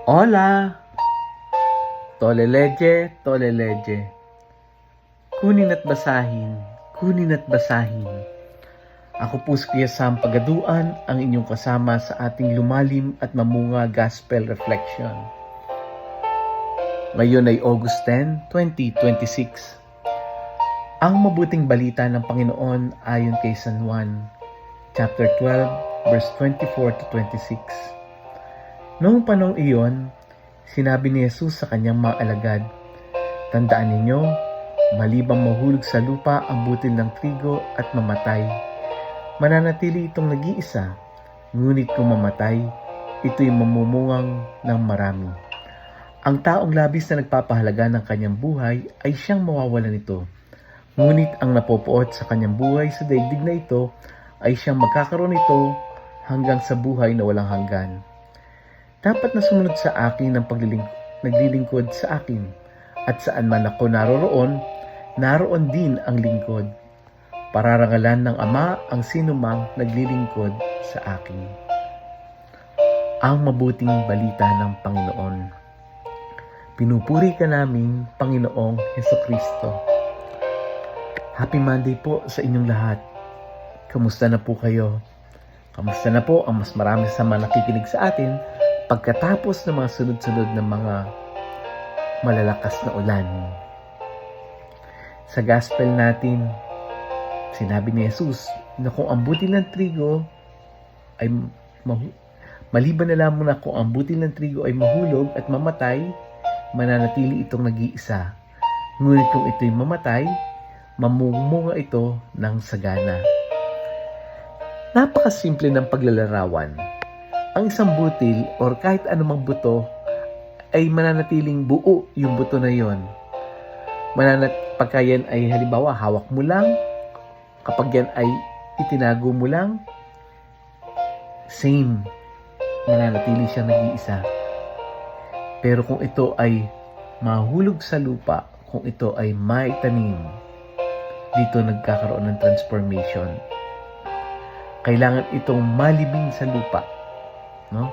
Hola! Toleleje, toleleje. Kunin at basahin, kunin at basahin. Ako po si Kuya Sam Pagaduan, ang inyong kasama sa ating lumalim at mamunga Gospel Reflection. Ngayon ay August 10, 2026. Ang mabuting balita ng Panginoon ayon kay San Juan, chapter 12, verse 24 to 26. Noong panahong iyon, sinabi ni Jesus sa kanyang mga alagad, "Tandaan ninyo, malibang mahulog sa lupa ang butil ng trigo at mamatay, mananatili itong nag-iisa, ngunit kung mamatay, ito'y mamumungang ng marami. Ang taong labis na nagpapahalaga ng kanyang buhay ay siyang mawawalan nito, ngunit ang napopoot sa kanyang buhay sa daigdig na ito ay siyang magkakaroon nito hanggang sa buhay na walang hanggan. Dapat na sumunod sa akin ang naglilingkod sa akin, at saan man ako naroon din ang lingkod. Pararangalan ng Ama ang sinumang naglilingkod sa akin." Ang mabuting balita ng Panginoon. Pinupuri ka namin, Panginoong Hesukristo. Happy Monday po sa inyong lahat. Kamusta na po kayo? Kamusta na po ang mas marami sa mga nakikinig sa atin pagkatapos ng mga sunod-sunod na mga malalakas na ulan? Sa gospel natin, sinabi ni Jesus na kung ang butil ng trigo ay maliban na lamang na kung ang butil ng trigo ay mahulog at mamatay, mananatili itong nag-iisa. Ngunit kung ito'y mamatay, mamumunga ito ng sagana. Napakasimple ng paglalarawan. Ang isang butil or kahit anumang buto ay mananatiling buo yung buto na yon. Pagka yan ay halimbawa hawak mo lang, kapag yan ay itinago mo lang, same, mananatili siyang nag-iisa. Pero kung ito ay mahulog sa lupa, kung ito ay maitanim, dito nagkakaroon ng transformation. Kailangan itong malibing sa lupa. No?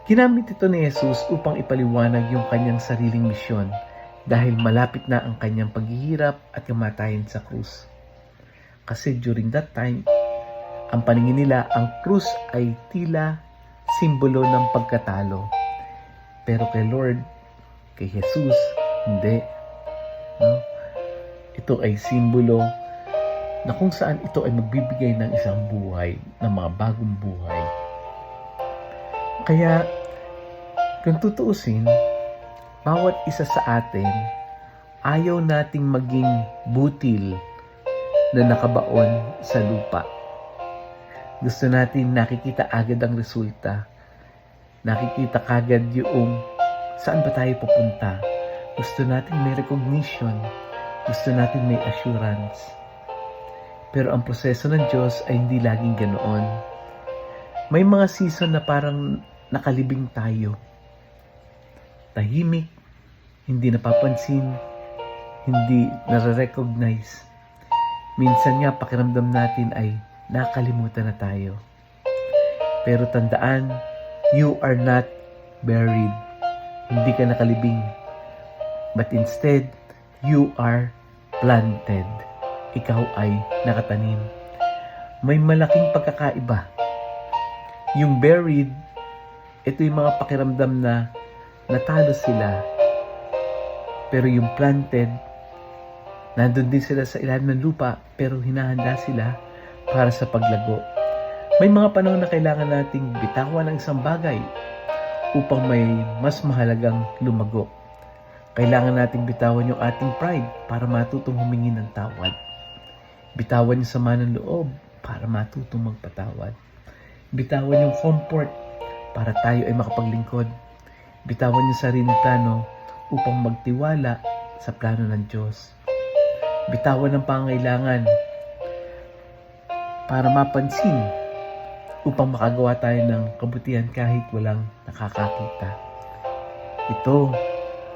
Ginamit ito ni Jesus upang ipaliwanag yung kanyang sariling misyon dahil malapit na ang kanyang paghihirap at kamatayan sa krus. Kasi during that time, ang paningin nila, ang krus ay tila simbolo ng pagkatalo. Pero kay Lord, kay Jesus, hindi. No? Ito ay simbolo na kung saan ito ay magbibigay ng isang buhay, ng mga bagong buhay. Kaya, kung tutuusin, bawat isa sa atin, ayaw nating maging butil na nakabaon sa lupa. Gusto natin nakikita agad ang resulta. Nakikita agad yung saan ba tayo pupunta. Gusto natin may recognition. Gusto natin may assurance. Pero ang proseso ng Diyos ay hindi laging ganoon. May mga season na parang nakalibing tayo. Tahimik, hindi napapansin, hindi nare-recognize. Minsan nga pakiramdam natin ay nakalimutan na tayo. Pero tandaan, you are not buried. Hindi ka nakalibing. But instead, you are planted. Ikaw ay nakatanim. May malaking pagkakaiba. Yung buried, ito yung mga pakiramdam na natalo sila. Pero yung planted, nandun din sila sa ilalim ng lupa, pero hinahanda sila para sa paglago. May mga panahon na kailangan nating bitawan ng isang bagay upang may mas mahalagang lumago. Kailangan nating bitawan yung ating pride para matutong humingi ng tawad. Bitawan yung sama ng loob para matutong magpatawad. Bitawan yung comfort para tayo ay makapaglingkod. Bitawan yung sariling plano upang magtiwala sa plano ng Diyos. Bitawan ang pangailangan para mapansin upang makagawa tayo ng kabutihan kahit walang nakakakita. Ito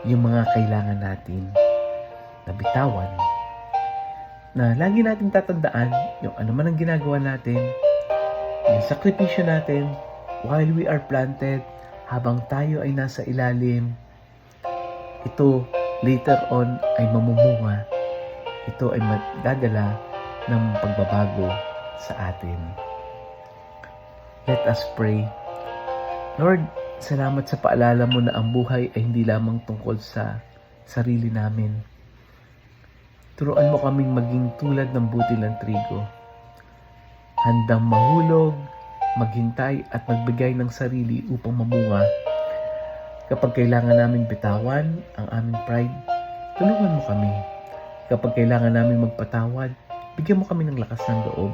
yung mga kailangan natin na bitawan. Na lagi natin tatandaan yung ano man ang ginagawa natin, yung sakripisyo natin while we are planted, habang tayo ay nasa ilalim, ito later on ay mamumunga. Ito ay magdadala ng pagbabago sa atin. Let us pray. Lord, salamat sa paalala mo na ang buhay ay hindi lamang tungkol sa sarili namin. Turuan mo kaming maging tulad ng butil ng trigo. Handang mahulog, maghintay at magbigay ng sarili upang mamunga. Kapag kailangan namin bitawan ang aming pride, tulungan mo kami. Kapag kailangan namin magpatawad, bigyan mo kami ng lakas ng loob.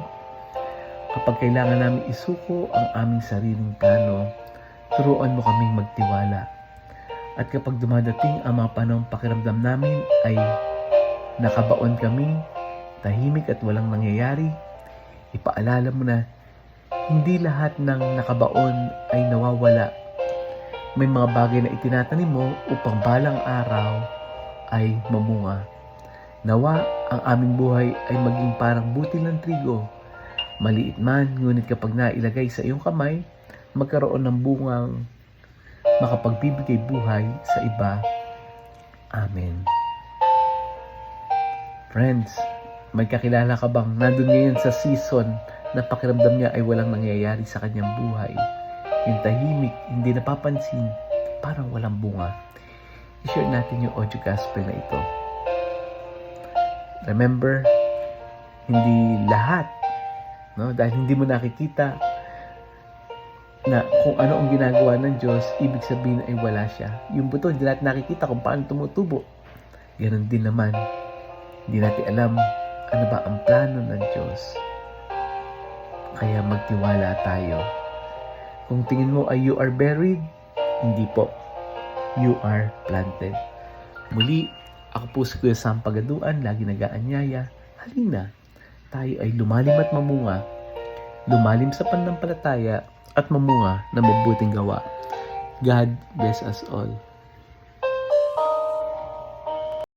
Kapag kailangan namin isuko ang aming sariling plano, turuan mo kaming magtiwala. At kapag dumadating ang mga panahong pakiramdam namin ay nakabaon kami, tahimik at walang nangyayari, ipaalala mo na hindi lahat ng nakabaon ay nawawala. May mga bagay na itinatanim mo upang balang araw ay mamunga. Nawa ang aming buhay ay maging parang butil ng trigo. Maliit man, ngunit kapag nailagay sa iyong kamay, magkaroon ng bungang makapagbibigay buhay sa iba. Amen. Friends, may kakilala ka bang nandun ngayon sa season na pakiramdam niya ay walang nangyayari sa kanyang buhay? Yung tahimik, hindi napapansin, parang walang bunga. I-share natin yung audio gospel na ito. Remember, hindi lahat, no? Dahil hindi mo nakikita na kung ano ang ginagawa ng Diyos, ibig sabihin ay wala siya. Yung buto, hindi natin nakikita kung paano tumutubo. Ganon din naman, hindi natin alam ano ba ang plano ng Diyos. Kaya magtiwala tayo. Kung tingin mo ay you are buried, hindi po. You are planted. Muli, ako po si Kuya Sam Pagaduan, lagi nag-aanyaya. Halina, tayo ay lumalim at mamunga. Lumalim sa pananampalataya at mamunga na mabuting gawa. God bless us all.